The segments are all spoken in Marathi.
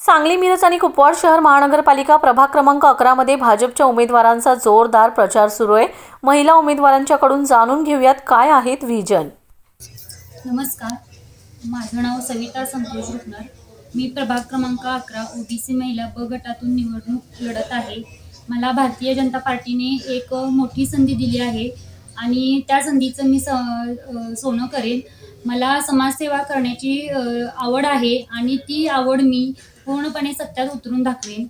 सांगली, मिरज आणि कुपवाड शहर महानगरपालिका प्रभाग क्रमांक 11 मध्ये भाजपच्या उमेदवारांचा जोरदार प्रचार सुरू आहे। महिला उमेदवारांच्याकडून जाणून घेऊयात काय आहेत व्हिजन। नमस्कार, माझं नाव सविता संतोष रुपनर। मी प्रभाग क्रमांक 11 ओबीसी महिला ब गटातून निवडणूक लढत आहे। मला भारतीय जनता पार्टीने एक मोठी संधी दिली आहे आणि त्या संधीचं मी सोनं करेन। मला समाजसेवा करण्याची आवड आहे आणि ती आवड मी पूर्णपणे सत्यात उतरून दाखवेन।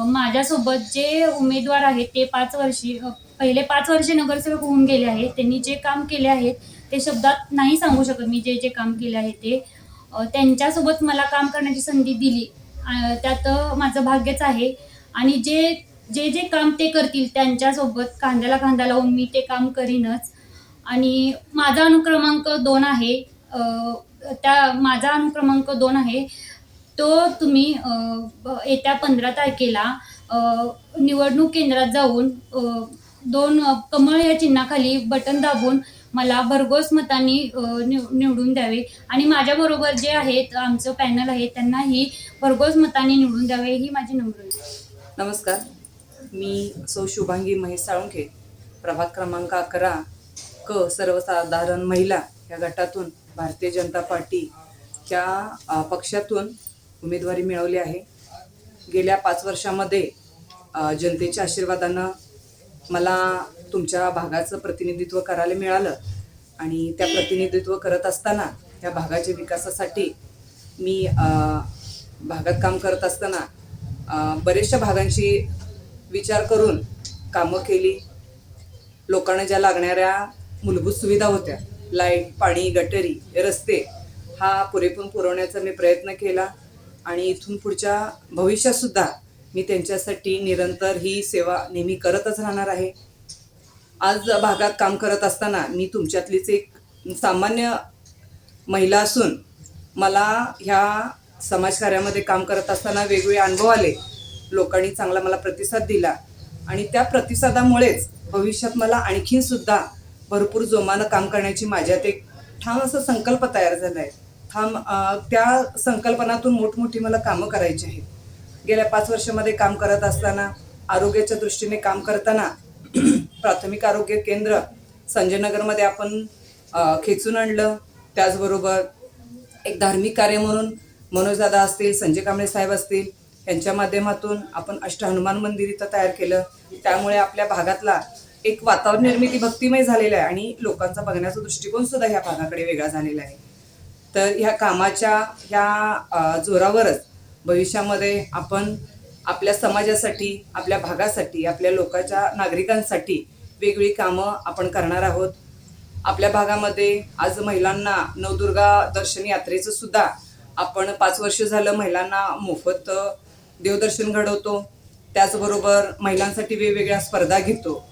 माझ्यासोबत जे उमेदवार आहेत ते पहिले 5 वर्षे नगरसेवक होऊन गेले आहेत। त्यांनी जे काम केले आहेत ते शब्दात नाही सांगू शकत मी। जे जे काम केले आहे ते त्यांच्यासोबत मला काम करण्याची संधी दिली, त्यात माझं भाग्यच आहे। आणि जे जे जे काम ते करतील त्यांच्यासोबत खांद्याला खांदा लावून मी ते काम करीनच। आणि माझा अनुक्रमांक 2 आहे, माझा अनुक्रमांक 2 आहे तो तुम्ही येत्या 15 तारखेला निवडणूक केंद्रात जाऊन 2 कमळ या चिन्हाखाली बटन दाबून मला भरघोस मतांनी निवडून द्यावे। आणि माझ्याबरोबर जे आहेत आमचं पॅनल आहे त्यांनाही भरघोस मतांनी निवडून द्यावे ही माझी नम्र विनंती। नमस्कार, मी सौ शुभांगी महेश साळुंखे, प्रभाग क्रमांक 11 क सर्वसाधारण महिला या गटातून भारतीय जनता पार्टी या पक्षातून उमेदवारी मिळवली आहे। गेल्या 5 वर्षामध्ये जनतेच्या आशीर्वादानं मला तुमच्या भागाचं प्रतिनिधित्व करायला मिळालं आणि त्या प्रतिनिधित्व करत असताना त्या भागाच्या विकासासाठी मी भागात काम करत असताना बरेचशा भागांची विचार करून कामं केली। लोकांना ज्या लागणाऱ्या मूलभूत सुविधा होत्या, लाईट, पाणी, गटरी, रस्ते, हा पुरेपूर पुरवण्याचा मी प्रयत्न केला आणि इथून पुढच्या भविष्यातसुद्धा मी त्यांच्यासाठी निरंतर ही सेवा नेहमी करतच राहणार आहे। आज भागात काम करत असताना मी तुमच्यातलीच एक सामान्य महिला असून मला ह्या समाजकार्यामध्ये काम करत असताना वेगवेगळे अनुभव आले। लोकांनी चांगला मला प्रतिसाद दिला आणि त्या प्रतिसादामुळेच भविष्यात मला आणखीन सुद्धा भरपूर जोमानं काम करण्याची माझ्यात एक ठाम असा संकल्प तयार झाला आहे। त्या संकल्पनातून मोठमोठी मला कामं करायची आहेत। गेल्या 5 वर्षामध्ये काम करत असताना आरोग्याच्या दृष्टीने काम करताना प्राथमिक आरोग्य केंद्र संजयनगरमध्ये आपण खेचून आणलं। त्याचबरोबर एक धार्मिक कार्य म्हणून मनोजदादा असतील, संजय कांबळे साहेब असतील यांच्या माध्यमातून आपण हनुमान मंदिर इथं तयार केलं। त्यामुळे आपल्या भागातला एक वातावरण निर्मिती भक्तिमय झालेलं आहे आणि लोकांचा बघण्याचा दृष्टिकोन सुद्धा ह्या भागाकडे वेगळा झालेला आहे। तर ह्या कामाच्या ह्या जोरावरच भविष्यामध्ये आपण आपल्या समाजासाठी, आपल्या भागासाठी, आपल्या लोकांच्या नागरिकांसाठी वेगवेगळी कामं आपण करणार आहोत। आपल्या भागामध्ये आज महिलांना नवदुर्गा दर्शन यात्रेचं सुद्धा आपण 5 वर्ष झालं महिलांना मोफत देवदर्शन घडवतो। त्याचबरोबर महिलांसाठी वेगवेगळ्या स्पर्धा घेतो।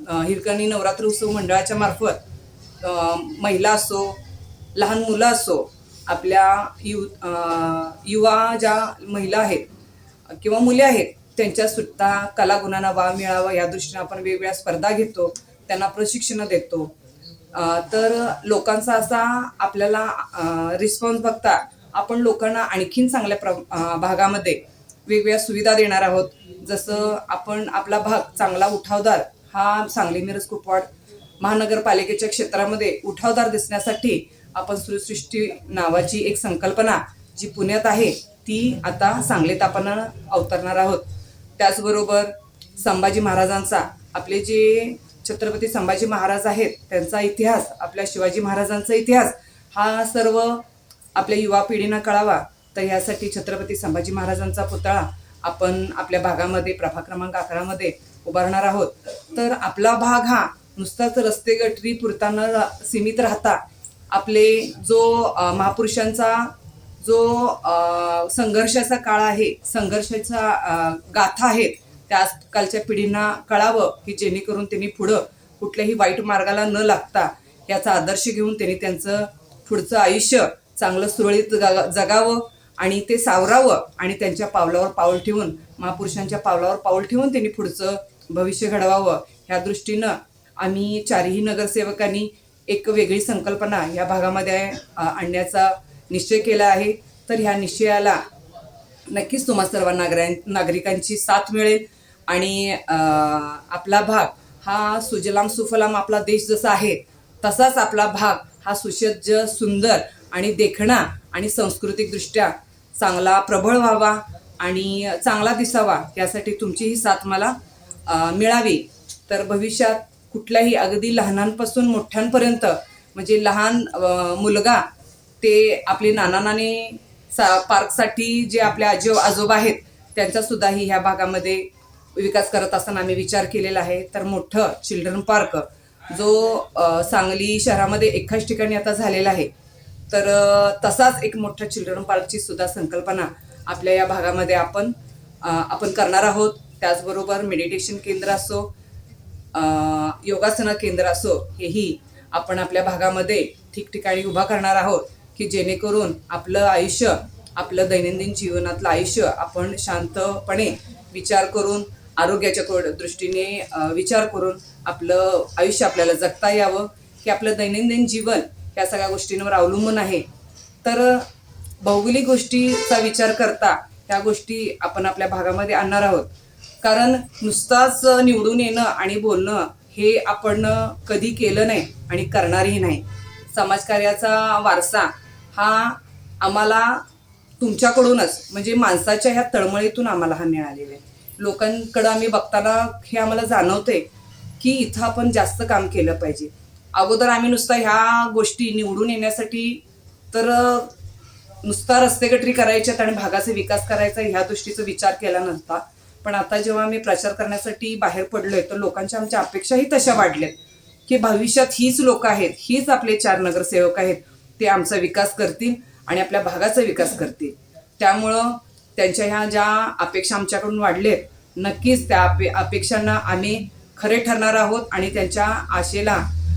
हिरकणी नवरात्र उत्सव मंडळाच्या मार्फत महिला असो, लहान मुलं असो, आपल्या युवा ज्या महिला आहेत किंवा मुले आहेत त्यांच्यासुद्धा कलागुणांना वाव मिळावा या दृष्टीने आपण वेगवेगळ्या स्पर्धा घेतो, त्यांना प्रशिक्षण देतो। तर लोकांचा असा आपल्याला रिस्पॉन्स बघता आपण लोकांना आणखीन चांगल्या भागामध्ये वेगवेगळ्या सुविधा देणार आहोत। जसं आपण आपला भाग चांगला उठावदार, हा सांगली, मिरज, कुपवाड महानगरपालिकेच्या क्षेत्रामध्ये उठावदार दिसण्यासाठी आपण सृष्टी नावाची एक संकल्पना जी पुण्यात आहे ती आता सांगलीत आपण अवतरणार आहोत। त्याचबरोबर संभाजी महाराजांचा, आपले जे छत्रपती संभाजी महाराज आहेत त्यांचा इतिहास, आपल्या शिवाजी महाराजांचा इतिहास हा सर्व आपल्या युवा पिढींना कळावा, तर यासाठी छत्रपती संभाजी महाराजांचा पुतळा आपण आपल्या भागामध्ये प्रभाग क्रमांक 11 मध्ये उभारणार आहोत। तर आपला भाग हा नुसताच रस्ते गटरी पुरता न सीमित राहता आपले जो महापुरुषांचा जो संघर्षाचा काळ आहे, संघर्षाचा गाथा आहेत, त्या आजकालच्या पिढींना कळावं की जेणेकरून त्यांनी पुढं कुठल्याही वाईट मार्गाला न लागता याचा आदर्श घेऊन त्यांनी त्यांचं पुढचं आयुष्य चांगलं सुरळीत जगावं आणि ते सावरावं आणि त्यांच्या पावलावर पाऊल ठेवून, महापुरुषांच्या पावलावर पाऊल ठेवून त्यांनी पुढचं भविष्य घडवावं ह्या दृष्टीनं आम्ही 4ही नगरसेवकांनी एक वेगळी संकल्पना या भागामध्ये आणण्याचा निश्चय केला आहे। तर ह्या निश्चयाला नक्कीच तुम्हा सर्व नागरिकांची साथ मिळेल आणि आपला भाग हा सुजलाम सुफलाम आपला देश जसा आहे तसाच आपला भाग हा सुसज्ज सुंदर आणि देखणा आणि सांस्कृतिकदृष्ट्या चांगला प्रबळ व्हावा आणि चांगला दिसावा यासाठी तुमचीही साथ मला मिळावी. तर भविष्यात कुठल्याही अगदी लहानांपासून मोठ्यांपर्यंत म्हणजे लहान मुलगा ते आपले नाना नानी पार्कसाठी जे आपले आजोबा आहेत त्यांचासुद्धाही ह्या भागामध्ये विकास करत असताना आम्ही विचार केलेला आहे. तर मोठं चिल्ड्रन पार्क जो सांगली शहरामध्ये एकाच ठिकाणी आता झालेला आहे तर तसाच एक मोठा चिल्ड्रन पार्कची सुद्धा संकल्पना आपल्या या भागामध्ये आपण करणार आहोत. त्याचबरोबर मेडिटेशन केंद्र असो योगासना केंद्र असो हेही आपण आपल्या भागामध्ये ठिकठिकाणी उभा करणार आहोत की जेणेकरून आपलं आयुष्य आपलं दैनंदिन जीवनातलं आयुष्य आपण शांतपणे विचार करून आरोग्याच्या दृष्टीने विचार करून आपलं आयुष्य आपल्याला जगता यावं की आपलं दैनंदिन जीवन या सगळ्या गोष्टींवर अवलंबून आहे. तर भौगोलिक गोष्टीचा विचार करता ह्या गोष्टी आपण आपल्या भागामध्ये आणणार आहोत. कारण नुसताच निवडून येणं आणि बोलणं हे आपण कधी केलं नाही आणि करणारही नाही. समाजकार्याचा वारसा हा आम्हाला तुमच्याकडूनच म्हणजे माणसाच्या ह्या तळमळीतून आम्हाला हा मिळालेला आहे. लोकांकडं आम्ही बघताना हे आम्हाला जाणवते की इथं आपण जास्त काम केलं पाहिजे. अगोदर आम्ही नुसता ह्या गोष्टी निवडून येण्यासाठी तर नुसता रस्ते गटरी करायच्यात आणि भागाचा विकास करायचा ह्या दृष्टीचा विचार केला नव्हता. पण आता जेव्हा आम्ही प्रचार करण्यासाठी बाहेर पडलोय तर लोकांच्या आमच्या अपेक्षाही तशा वाढल्यात की भविष्यात हीच लोक आहेत, हीच आपले 4 नगरसेवक आहेत, ते आमचा विकास करतील आणि आपल्या भागाचा विकास करतील. त्यामुळं त्यांच्या ह्या ज्या अपेक्षा आमच्याकडून वाढलेत नक्कीच त्या अपेक्षांना आम्ही खरे ठरणार आहोत आणि त्यांच्या आशेला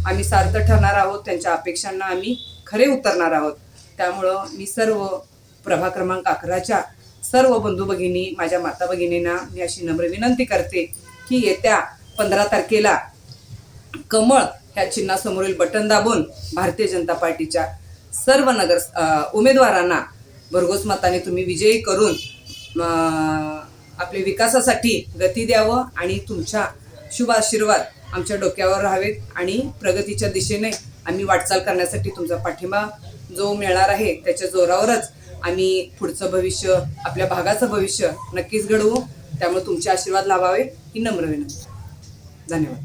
आम्ही सार्थ ठरणार आहोत. त्यांच्या अपेक्षांना आम्ही खरे उतरणार आहोत. त्यामुळं मी सर्व प्रभाग क्रमांक 11च्या सर्व बंधू भगिनी माझ्या माता भगिनींना मी अशी नम्र विनंती करते की येत्या 15 तारखेला कमळ ह्या चिन्हासमोरील बटन दाबून भारतीय जनता पार्टीच्या सर्व उमेदवारांना भरघोस मताने तुम्ही विजयी करून आपल्या विकासासाठी गती द्यावं आणि तुमच्या शुभ आशीर्वाद आमच्या डोक्यावर राहावेत आणि प्रगतीच्या दिशेने आम्ही वाटचाल करण्यासाठी तुमचा पाठिंबा जो मिळणार आहे त्याच्या जोरावरच आम्ही पुढचं भविष्य आपल्या भागाचं भविष्य नक्कीच घडवू. त्यामुळे तुमचे आशीर्वाद लाभावे ही नम्र विनंती. धन्यवाद.